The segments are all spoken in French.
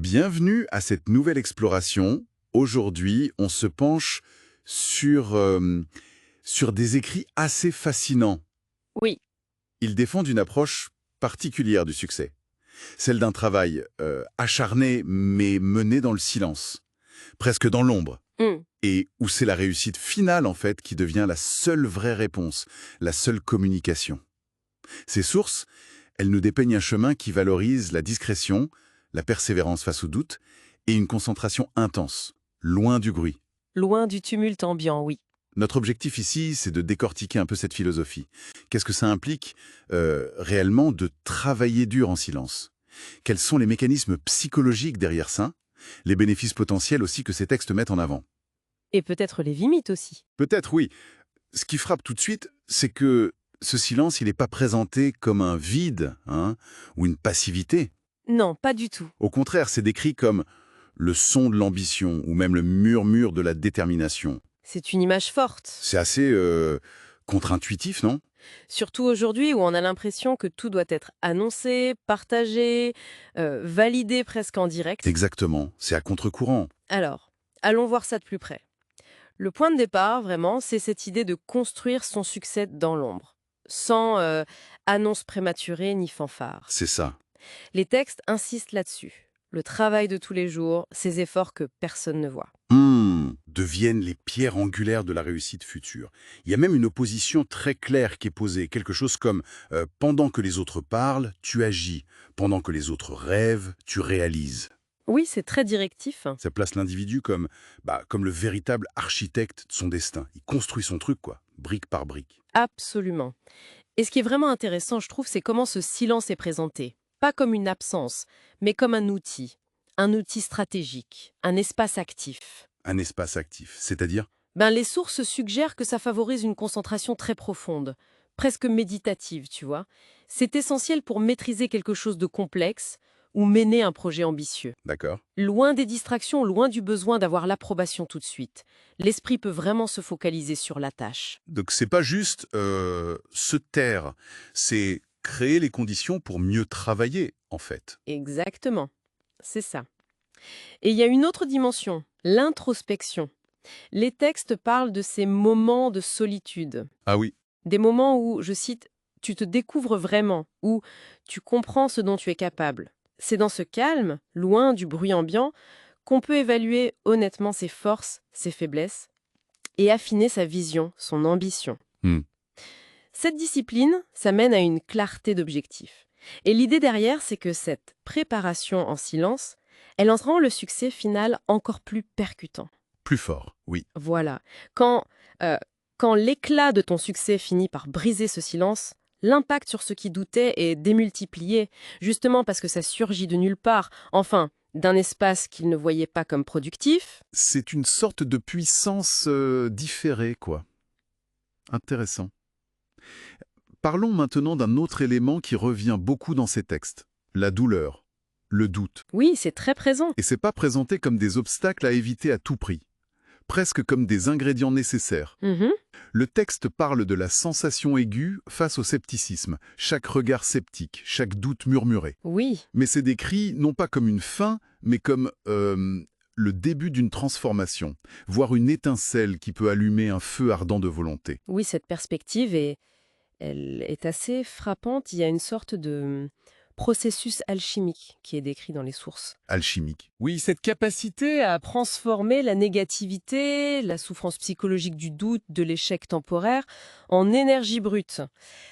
Bienvenue à cette nouvelle exploration. Aujourd'hui, on se penche sur des écrits assez fascinants. Oui, Ils défendent une approche particulière du succès, celle d'un travail acharné mais mené dans le silence, presque dans l'ombre, hmm, et où c'est la réussite finale en fait qui devient la seule vraie réponse, la seule communication. Ces sources, elles nous dépeignent un chemin qui valorise la discrétion, la persévérance face au doute et une concentration intense, loin du bruit. loin du tumulte ambiant, oui. Notre objectif ici, c'est de décortiquer un peu cette philosophie. Qu'est-ce que ça implique réellement de travailler dur en silence? Quels sont les mécanismes psychologiques derrière ça? Les bénéfices potentiels aussi que ces textes mettent en avant? Et peut-être les limites aussi. Peut-être oui. Ce qui frappe tout de suite, c'est que ce silence, il n'est pas présenté comme un vide, hein, ou une passivité. Non, pas du tout. Au contraire, c'est décrit comme le son de l'ambition ou même le murmure de la détermination. C'est une image forte. C'est assez contre-intuitif, non? Surtout aujourd'hui où on a l'impression que tout doit être annoncé, partagé, validé presque en direct. Exactement, c'est à contre-courant. Alors, allons voir ça de plus près. Le point de départ, vraiment, c'est cette idée de construire son succès dans l'ombre, sans annonce prématurée ni fanfare. C'est ça. Les textes insistent là-dessus. Le travail de tous les jours, ces efforts que personne ne voit. Deviennent les pierres angulaires de la réussite future. Il y a même une opposition très claire qui est posée, quelque chose comme pendant que les autres parlent, tu agis. Pendant que les autres rêvent, tu réalises. Oui, c'est très directif. Ça place l'individu comme le véritable architecte de son destin. Il construit son truc, quoi, brique par brique. Absolument. Et ce qui est vraiment intéressant, je trouve, c'est comment ce silence est présenté. Pas comme une absence, mais comme un outil stratégique, un espace actif. Un espace actif, c'est-à-dire? Les sources suggèrent que ça favorise une concentration très profonde, presque méditative, tu vois. C'est essentiel pour maîtriser quelque chose de complexe ou mener un projet ambitieux. D'accord. Loin des distractions, loin du besoin d'avoir l'approbation tout de suite. L'esprit peut vraiment se focaliser sur la tâche. Donc c'est pas juste se taire, c'est créer les conditions pour mieux travailler, en fait. Exactement, c'est ça. Et il y a une autre dimension, l'introspection. Les textes parlent de ces moments de solitude, Ah oui, des moments où, je cite, tu te découvres vraiment, où tu comprends ce dont tu es capable. C'est dans ce calme, loin du bruit ambiant, qu'on peut évaluer honnêtement ses forces, ses faiblesses, et affiner sa vision, son ambition. Hmm. Cette discipline, ça mène à une clarté d'objectif. Et l'idée derrière, c'est que cette préparation en silence, elle en rend le succès final encore plus percutant. Plus fort, oui. Voilà. Quand, euh, quand l'éclat de ton succès finit par briser ce silence, l'impact sur ceux qui doutaient est démultiplié, justement parce que ça surgit de nulle part, enfin, d'un espace qu'ils ne voyaient pas comme productif. C'est une sorte de puissance différée, quoi. Intéressant. Parlons maintenant d'un autre élément qui revient beaucoup dans ces textes. La douleur, le doute. Oui, c'est très présent. Et c'est pas présenté comme des obstacles à éviter à tout prix. Presque comme des ingrédients nécessaires. Mhm. Le texte parle de la sensation aiguë face au scepticisme, chaque regard sceptique, chaque doute murmuré. Oui. Mais c'est décrit non pas comme une fin, mais comme le début d'une transformation, voire une étincelle qui peut allumer un feu ardent de volonté. Oui, cette perspective elle est assez frappante. Il y a une sorte de processus alchimique qui est décrit dans les sources. Alchimique. Oui, cette capacité à transformer la négativité, la souffrance psychologique du doute, de l'échec temporaire, en énergie brute.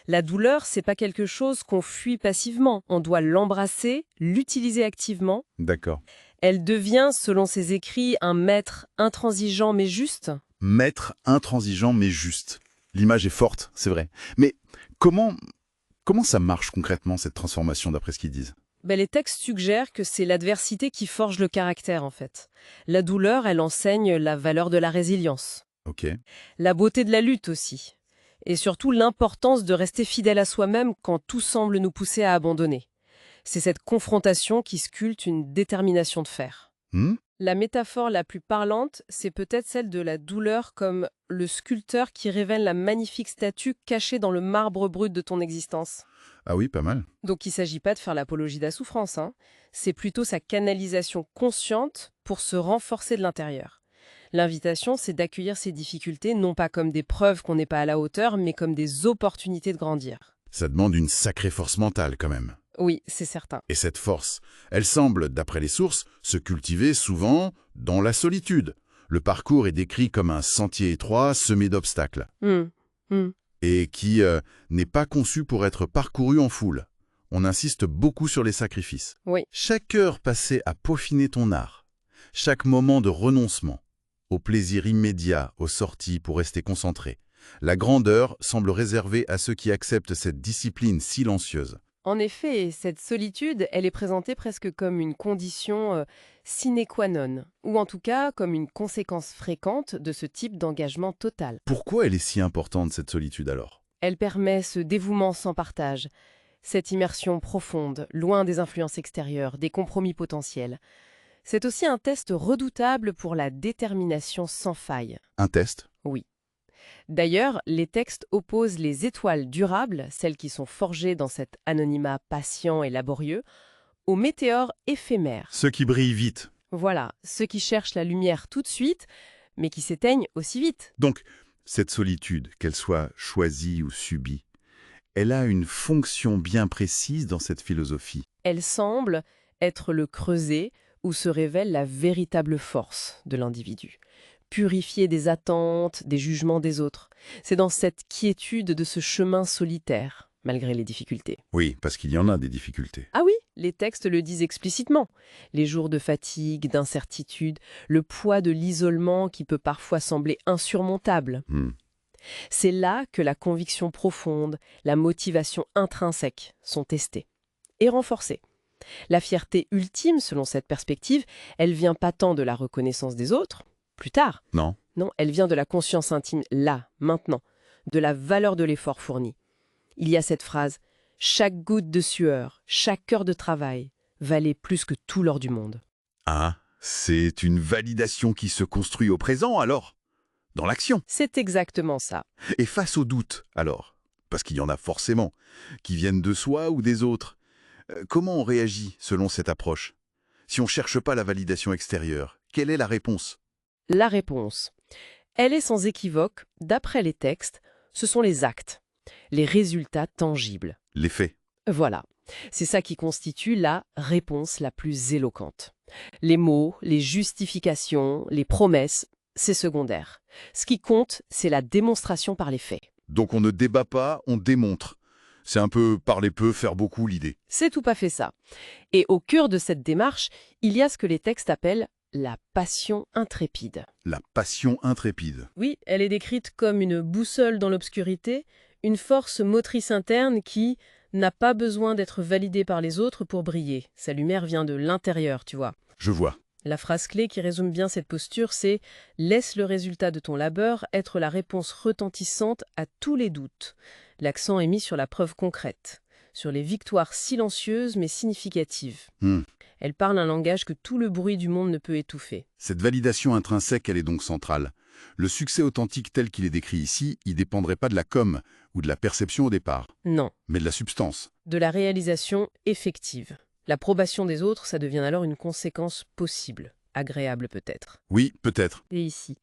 La douleur, c'est pas quelque chose qu'on fuit passivement. On doit l'embrasser, l'utiliser activement. D'accord. Elle devient, selon ses écrits, un maître intransigeant mais juste. Maître intransigeant mais juste. L'image est forte, c'est vrai. Mais comment ça marche concrètement, cette transformation, d'après ce qu'ils disent? Les textes suggèrent que c'est l'adversité qui forge le caractère, en fait. La douleur, elle enseigne la valeur de la résilience. Ok. La beauté de la lutte aussi. Et surtout l'importance de rester fidèle à soi-même quand tout semble nous pousser à abandonner. C'est cette confrontation qui sculpte une détermination de fer. La métaphore la plus parlante, c'est peut-être celle de la douleur comme le sculpteur qui révèle la magnifique statue cachée dans le marbre brut de ton existence. Ah oui, pas mal. Donc il ne s'agit pas de faire l'apologie de la souffrance, hein. C'est plutôt sa canalisation consciente pour se renforcer de l'intérieur. L'invitation, c'est d'accueillir ces difficultés non pas comme des preuves qu'on n'est pas à la hauteur, mais comme des opportunités de grandir. Ça demande une sacrée force mentale quand même. Oui, c'est certain. Et cette force, elle semble, d'après les sources, se cultiver souvent dans la solitude. Le parcours est décrit comme un sentier étroit semé d'obstacles, Hmm, hmm. et qui n'est pas conçu pour être parcouru en foule. On insiste beaucoup sur les sacrifices. Oui. Chaque heure passée à peaufiner ton art, chaque moment de renoncement, au plaisir immédiat, aux sorties pour rester concentré, la grandeur semble réservée à ceux qui acceptent cette discipline silencieuse. En effet, cette solitude, elle est présentée presque comme une condition sine qua non, ou en tout cas comme une conséquence fréquente de ce type d'engagement total. Pourquoi elle est si importante, cette solitude alors? Elle permet ce dévouement sans partage, cette immersion profonde, loin des influences extérieures, des compromis potentiels. C'est aussi un test redoutable pour la détermination sans faille. Un test? Oui. D'ailleurs, les textes opposent les étoiles durables, celles qui sont forgées dans cet anonymat patient et laborieux, aux météores éphémères. Ceux qui brillent vite. Voilà, ceux qui cherchent la lumière tout de suite, mais qui s'éteignent aussi vite. Donc, cette solitude, qu'elle soit choisie ou subie, elle a une fonction bien précise dans cette philosophie. Elle semble être le creuset où se révèle la véritable force de l'individu. Purifier des attentes, des jugements des autres. C'est dans cette quiétude de ce chemin solitaire, malgré les difficultés. Oui, parce qu'il y en a des difficultés. Ah oui, les textes le disent explicitement. Les jours de fatigue, d'incertitude, le poids de l'isolement qui peut parfois sembler insurmontable. C'est là que la conviction profonde, la motivation intrinsèque sont testées et renforcées. La fierté ultime, selon cette perspective, elle vient pas tant de la reconnaissance des autres, plus tard. Non. Non, elle vient de la conscience intime, là, maintenant, de la valeur de l'effort fourni. Il y a cette phrase « Chaque goutte de sueur, chaque heure de travail valait plus que tout l'or du monde. Ah, c'est une validation qui se construit au présent alors? Dans l'action. » C'est exactement ça. Et face aux doutes alors? Parce qu'il y en a forcément, qui viennent de soi ou des autres. Comment on réagit selon cette approche? Si on ne cherche pas la validation extérieure, quelle est la réponse? La réponse. Elle est sans équivoque, d'après les textes, ce sont les actes, les résultats tangibles. Les faits. Voilà, c'est ça qui constitue la réponse la plus éloquente. Les mots, les justifications, les promesses, c'est secondaire. Ce qui compte, c'est la démonstration par les faits. Donc on ne débat pas, on démontre. C'est un peu parler peu, faire beaucoup l'idée. C'est tout à fait ça. Et au cœur de cette démarche, il y a ce que les textes appellent la passion intrépide. La passion intrépide. Oui, elle est décrite comme une boussole dans l'obscurité, une force motrice interne qui n'a pas besoin d'être validée par les autres pour briller. Sa lumière vient de l'intérieur, tu vois. Je vois. La phrase clé qui résume bien cette posture, c'est « Laisse le résultat de ton labeur être la réponse retentissante à tous les doutes ». L'accent est mis sur la preuve concrète, sur les victoires silencieuses mais significatives. Elle parle un langage que tout le bruit du monde ne peut étouffer. Cette validation intrinsèque, elle est donc centrale. Le succès authentique tel qu'il est décrit ici, il ne dépendrait pas de la com ou de la perception au départ, Non, mais de la substance. de la réalisation effective. L'approbation des autres, ça devient alors une conséquence possible, agréable peut-être. Oui, peut-être. Et ici,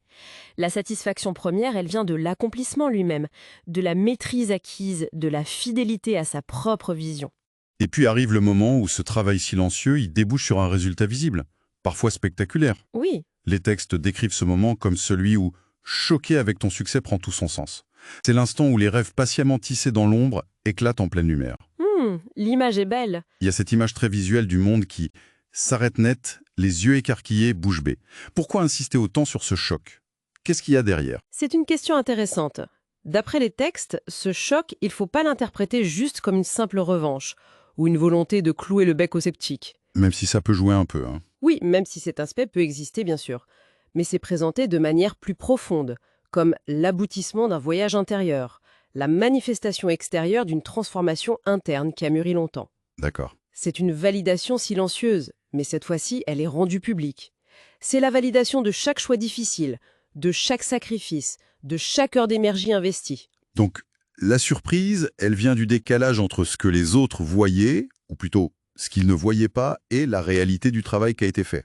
la satisfaction première, elle vient de l'accomplissement lui-même, de la maîtrise acquise, de la fidélité à sa propre vision. Et puis arrive le moment où ce travail silencieux, il débouche sur un résultat visible, parfois spectaculaire. Oui, Les textes décrivent ce moment comme celui où choquer avec ton succès prend tout son sens. C'est l'instant où les rêves patiemment tissés dans l'ombre éclatent en pleine lumière. l'image est belle. Il y a cette image très visuelle du monde qui s'arrête net, les yeux écarquillés, bouche bée. Pourquoi insister autant sur ce choc? Qu'est-ce qu'il y a derrière? C'est une question intéressante. D'après les textes, ce choc, il ne faut pas l'interpréter juste comme une simple revanche, ou une volonté de clouer le bec aux sceptiques. Même si ça peut jouer un peu. Oui, même si cet aspect peut exister, bien sûr. Mais c'est présenté de manière plus profonde, comme l'aboutissement d'un voyage intérieur, la manifestation extérieure d'une transformation interne qui a mûri longtemps. D'accord. C'est une validation silencieuse, mais cette fois-ci, elle est rendue publique. C'est la validation de chaque choix difficile, de chaque sacrifice, de chaque heure d'énergie investie. Donc, la surprise, elle vient du décalage entre ce que les autres voyaient, ou plutôt ce qu'ils ne voyaient pas, et la réalité du travail qui a été fait.